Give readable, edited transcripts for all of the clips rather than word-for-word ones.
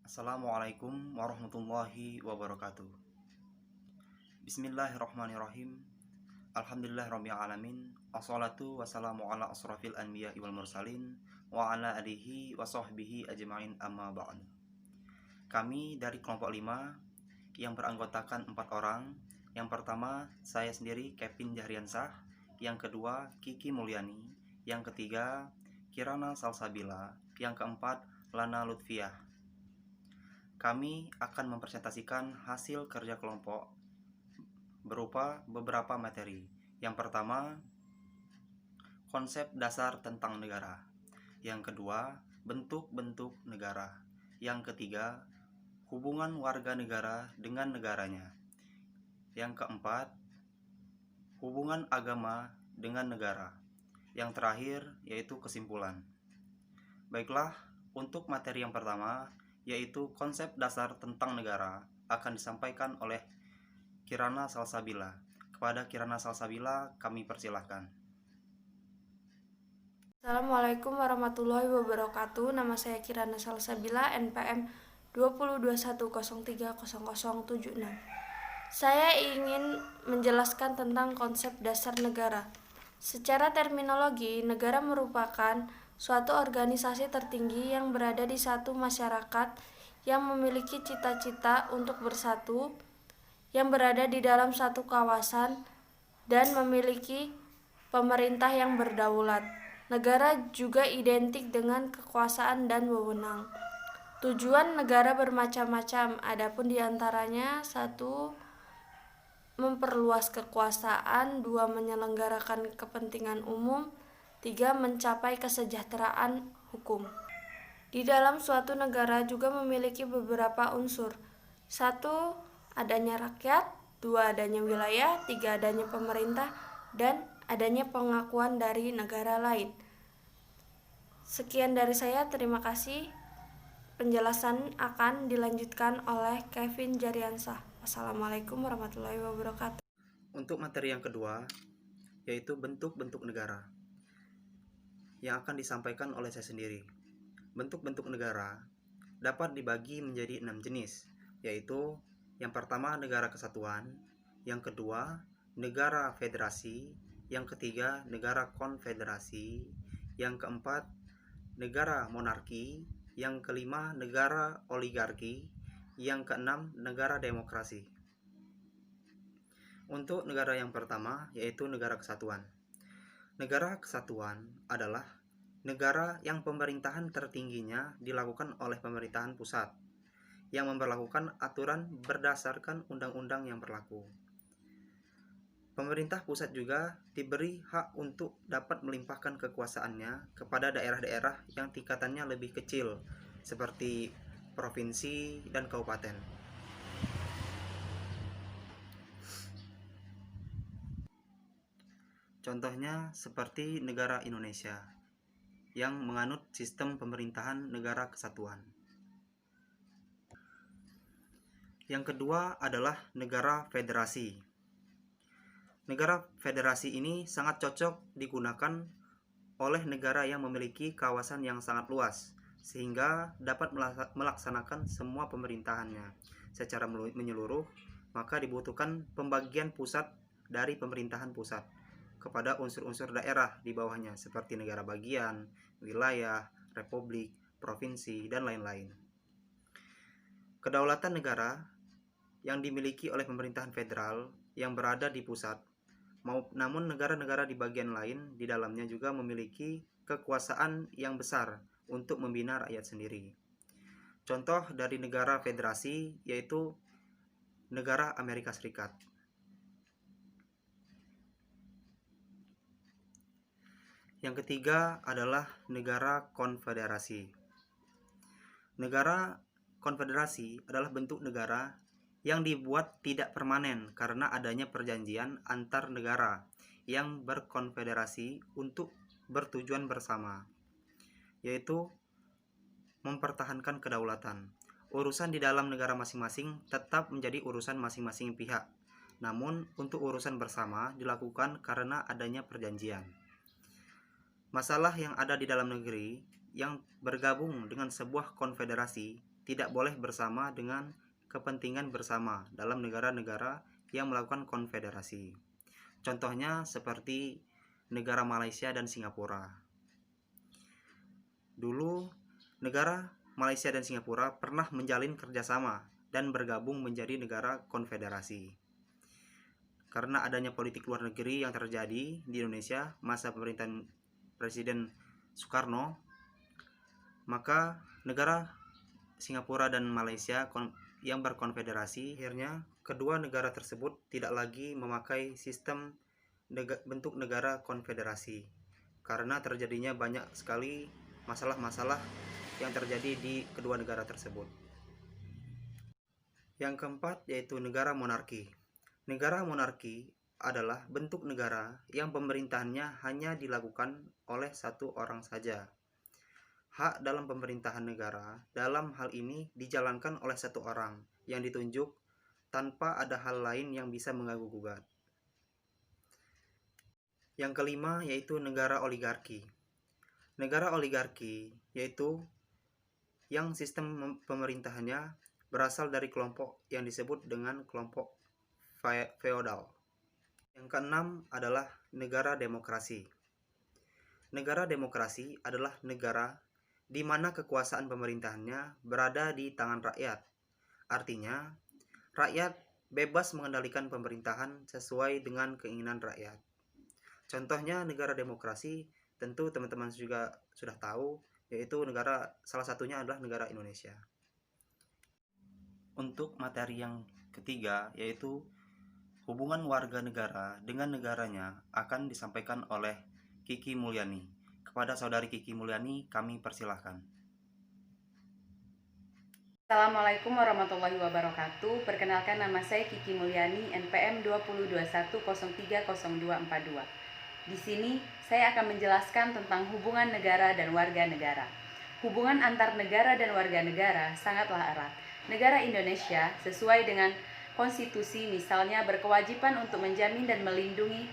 Assalamualaikum warahmatullahi wabarakatuh. Bismillahirrahmanirrahim. Alhamdulillahirabbil alamin. Assalatu wassalamu ala asrafil anbiya wal mursalin wa ala alihi wa sahbihi ajma'in amma ba'd. Kami dari kelompok 5 yang beranggotakan 4 orang. Yang pertama, saya sendiri Kevin Jahriansah. Yang kedua, Kiki Mulyani. Yang ketiga, Kirana Salsabila. Yang keempat, Lana Lutfiah. Kami akan mempresentasikan hasil kerja kelompok berupa beberapa materi. Yang pertama, konsep dasar tentang negara. Yang kedua, bentuk-bentuk negara. Yang ketiga, hubungan warga negara dengan negaranya. Yang keempat, hubungan agama dengan negara. Yang terakhir, yaitu kesimpulan. Baiklah, untuk materi yang pertama, yaitu konsep dasar tentang negara, akan disampaikan oleh Kirana Salsabila. Kepada Kirana Salsabila, kami persilahkan. Assalamualaikum warahmatullahi wabarakatuh. Nama saya Kirana Salsabila, NPM 2021030076. Saya ingin menjelaskan tentang konsep dasar negara. Secara terminologi, negara merupakan suatu organisasi tertinggi yang berada di satu masyarakat yang memiliki cita-cita untuk bersatu, yang berada di dalam satu kawasan, dan memiliki pemerintah yang berdaulat. Negara juga identik dengan kekuasaan dan wewenang. Tujuan negara bermacam-macam, adapun diantaranya: 1. Memperluas kekuasaan, 2. Menyelenggarakan kepentingan umum, 3. Mencapai kesejahteraan hukum. Di dalam suatu negara juga memiliki beberapa unsur. 1. Adanya rakyat, 2. Adanya wilayah, 3. Adanya pemerintah, dan adanya pengakuan dari negara lain. Sekian dari saya, terima kasih. Penjelasan akan dilanjutkan oleh Kevin Jahriansah. Wassalamualaikum warahmatullahi wabarakatuh. Untuk materi yang kedua, yaitu bentuk-bentuk negara, yang akan disampaikan oleh saya sendiri. Bentuk-bentuk negara dapat dibagi menjadi 6 jenis, yaitu yang pertama negara kesatuan, yang kedua negara federasi, yang ketiga negara konfederasi, yang keempat negara monarki, yang kelima negara oligarki, yang keenam negara demokrasi. Untuk negara yang pertama, yaitu negara kesatuan. Negara kesatuan adalah negara yang pemerintahan tertingginya dilakukan oleh pemerintahan pusat, yang memberlakukan aturan berdasarkan undang-undang yang berlaku. Pemerintah pusat juga diberi hak untuk dapat melimpahkan kekuasaannya kepada daerah-daerah yang tingkatannya lebih kecil, seperti provinsi dan kabupaten. Contohnya seperti negara Indonesia, yang menganut sistem pemerintahan negara kesatuan. Yang kedua adalah negara federasi. Negara federasi ini sangat cocok digunakan oleh negara yang memiliki kawasan yang sangat luas, sehingga dapat melaksanakan semua pemerintahannya secara menyeluruh. Maka dibutuhkan pembagian pusat dari pemerintahan pusat kepada unsur-unsur daerah di bawahnya, seperti negara bagian, wilayah, republik, provinsi, dan lain-lain. Kedaulatan negara yang dimiliki oleh pemerintahan federal yang berada di pusat, namun negara-negara di bagian lain di dalamnya juga memiliki kekuasaan yang besar untuk membina rakyat sendiri. Contoh dari negara federasi yaitu negara Amerika Serikat. Yang ketiga adalah negara konfederasi. Negara konfederasi adalah bentuk negara yang dibuat tidak permanen karena adanya perjanjian antar negara yang berkonfederasi untuk bertujuan bersama, yaitu mempertahankan kedaulatan. Urusan di dalam negara masing-masing tetap menjadi urusan masing-masing pihak, namun untuk urusan bersama dilakukan karena adanya perjanjian. Masalah yang ada di dalam negeri yang bergabung dengan sebuah konfederasi tidak boleh bersama dengan kepentingan bersama dalam negara-negara yang melakukan konfederasi. Contohnya seperti negara Malaysia dan Singapura. Dulu, negara Malaysia dan Singapura pernah menjalin kerjasama dan bergabung menjadi negara konfederasi. Karena adanya politik luar negeri yang terjadi di Indonesia masa pemerintahan Presiden Soekarno, maka negara Singapura dan Malaysia yang berkonfederasi, akhirnya kedua negara tersebut tidak lagi memakai sistem bentuk negara konfederasi karena terjadinya banyak sekali masalah-masalah yang terjadi di kedua negara tersebut. Yang keempat yaitu negara monarki. Negara monarki adalah bentuk negara yang pemerintahannya hanya dilakukan oleh satu orang saja. Hak dalam pemerintahan negara dalam hal ini dijalankan oleh satu orang yang ditunjuk tanpa ada hal lain yang bisa mengganggu-gugat. Yang kelima yaitu negara oligarki. Negara oligarki yaitu yang sistem pemerintahannya berasal dari kelompok yang disebut dengan kelompok feodal. Yang keenam adalah negara demokrasi. Negara demokrasi adalah negara di mana kekuasaan pemerintahannya berada di tangan rakyat. Artinya, rakyat bebas mengendalikan pemerintahan sesuai dengan keinginan rakyat. Contohnya negara demokrasi tentu teman-teman juga sudah tahu, yaitu salah satunya adalah negara Indonesia. Untuk materi yang ketiga yaitu hubungan warga negara dengan negaranya akan disampaikan oleh Kiki Mulyani. Kepada saudari Kiki Mulyani kami persilahkan. Assalamualaikum warahmatullahi wabarakatuh. Perkenalkan, nama saya Kiki Mulyani, NPM 2021030242. Di sini saya akan menjelaskan tentang hubungan negara dan warga negara. Hubungan antar negara dan warga negara sangatlah erat. Negara Indonesia sesuai dengan konstitusi misalnya berkewajiban untuk menjamin dan melindungi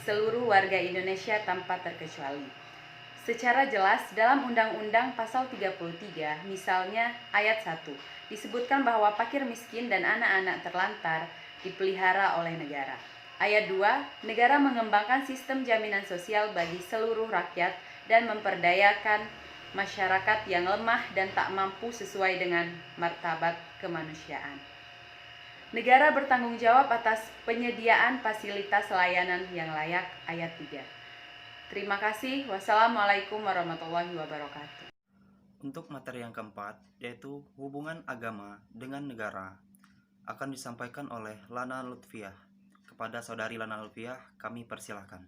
seluruh warga Indonesia tanpa terkecuali. Secara jelas dalam Undang-Undang Pasal 33 misalnya ayat 1 disebutkan bahwa fakir miskin dan anak-anak terlantar dipelihara oleh negara. Ayat 2, negara mengembangkan sistem jaminan sosial bagi seluruh rakyat dan memperdayakan masyarakat yang lemah dan tak mampu sesuai dengan martabat kemanusiaan. Negara bertanggung jawab atas penyediaan fasilitas layanan yang layak. Ayat 3. Terima kasih. Wassalamualaikum warahmatullahi wabarakatuh. Untuk materi yang keempat, yaitu hubungan agama dengan negara, akan disampaikan oleh Lana Lutfiah. Kepada saudari Lana Lutfiah, kami persilahkan.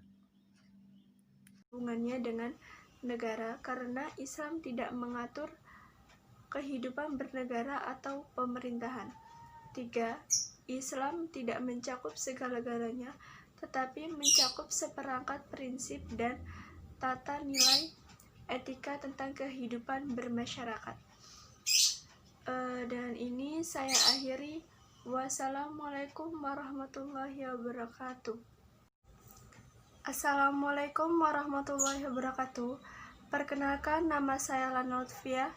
Hubungannya dengan negara karena Islam tidak mengatur kehidupan bernegara atau pemerintahan. 3. Islam tidak mencakup segala-galanya, tetapi mencakup seperangkat prinsip dan tata nilai etika tentang kehidupan bermasyarakat. Dan ini saya akhiri. Wassalamualaikum warahmatullahi wabarakatuh. Assalamualaikum warahmatullahi wabarakatuh. Perkenalkan, nama saya Lana Lutfiah,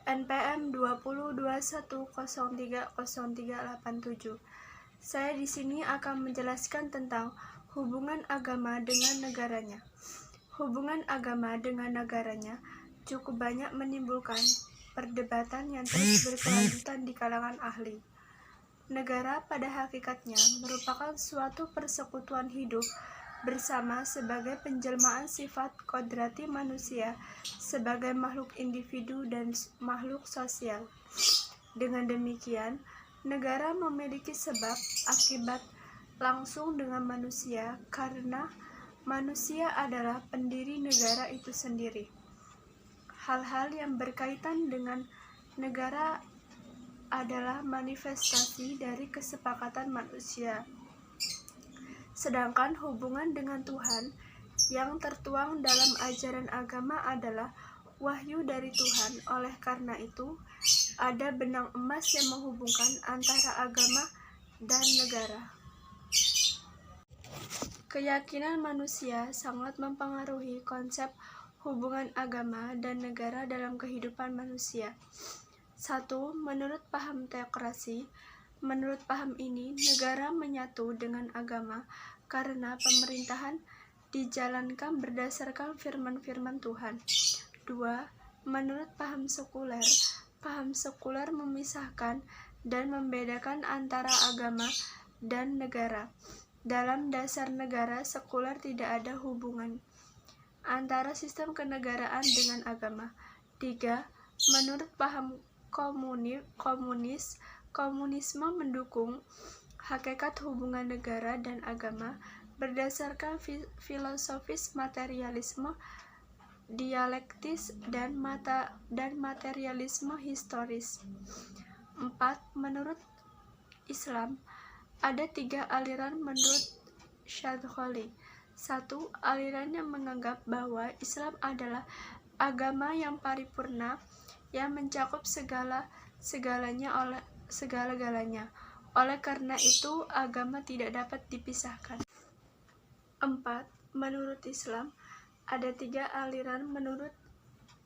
NPM 2021030387. Saya di sini akan menjelaskan tentang hubungan agama dengan negaranya. Hubungan agama dengan negaranya cukup banyak menimbulkan perdebatan yang terus berkelanjutan di kalangan ahli. Negara pada hakikatnya merupakan suatu persekutuan hidup bersama sebagai penjelmaan sifat kodrati manusia sebagai makhluk individu dan makhluk sosial. Dengan demikian, negara memiliki sebab akibat langsung dengan manusia karena manusia adalah pendiri negara itu sendiri. Hal-hal yang berkaitan dengan negara adalah manifestasi dari kesepakatan manusia. Sedangkan hubungan dengan Tuhan yang tertuang dalam ajaran agama adalah wahyu dari Tuhan. Oleh karena itu, ada benang emas yang menghubungkan antara agama dan negara. Keyakinan manusia sangat mempengaruhi konsep hubungan agama dan negara dalam kehidupan manusia. 1. Menurut paham teokrasi, menurut paham ini negara menyatu dengan agama karena pemerintahan dijalankan berdasarkan firman-firman Tuhan. 2. Menurut paham sekuler memisahkan dan membedakan antara agama dan negara. Dalam dasar negara sekuler tidak ada hubungan antara sistem kenegaraan dengan agama. 3. Menurut paham komunisme mendukung hakikat hubungan negara dan agama berdasarkan filosofis materialisme dialektis dan materialisme historis. 4. Menurut Islam, ada 3 aliran menurut Syadkholi. 1. Aliran yang menganggap bahwa Islam adalah agama yang paripurna yang mencakup segala-galanya. Oleh karena itu, agama tidak dapat dipisahkan. 4. Menurut Islam, ada 3 aliran menurut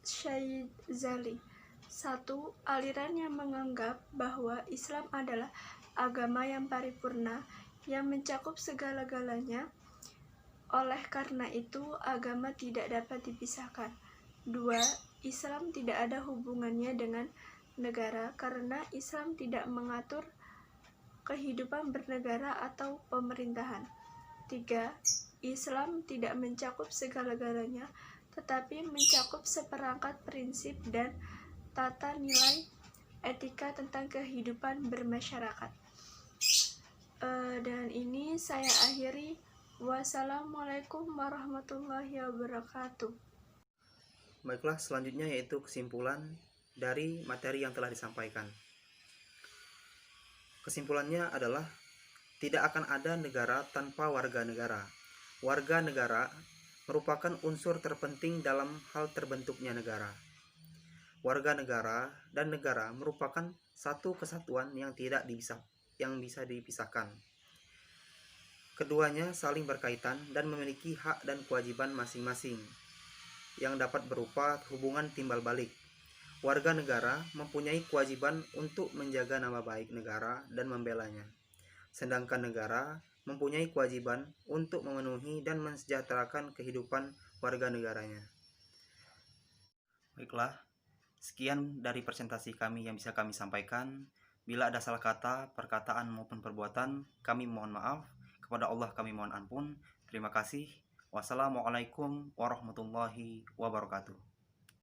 Syaizali. 1. Aliran yang menganggap bahwa Islam adalah agama yang paripurna yang mencakup segala-galanya. Oleh karena itu, agama tidak dapat dipisahkan. 2. Islam tidak ada hubungannya dengan negara karena Islam tidak mengatur kehidupan bernegara atau pemerintahan. 3. Islam tidak mencakup segala-galanya, tetapi mencakup seperangkat prinsip dan tata nilai etika tentang kehidupan bermasyarakat. Dan ini saya akhiri. Wassalamualaikum warahmatullahi wabarakatuh. Baiklah, selanjutnya yaitu kesimpulan dari materi yang telah disampaikan. Kesimpulannya adalah tidak akan ada negara tanpa warga negara. Warga negara merupakan unsur terpenting dalam hal terbentuknya negara. Warga negara dan negara merupakan satu kesatuan yang bisa dipisahkan. Keduanya saling berkaitan dan memiliki hak dan kewajiban masing-masing yang dapat berupa hubungan timbal balik. Warga negara mempunyai kewajiban untuk menjaga nama baik negara dan membelanya, sedangkan negara mempunyai kewajiban untuk memenuhi dan mensejahterakan kehidupan warga negaranya. Baiklah, sekian dari presentasi kami yang bisa kami sampaikan. Bila ada salah kata, perkataan maupun perbuatan, kami mohon maaf. Kepada Allah kami mohon ampun. Terima kasih. Wassalamualaikum warahmatullahi wabarakatuh.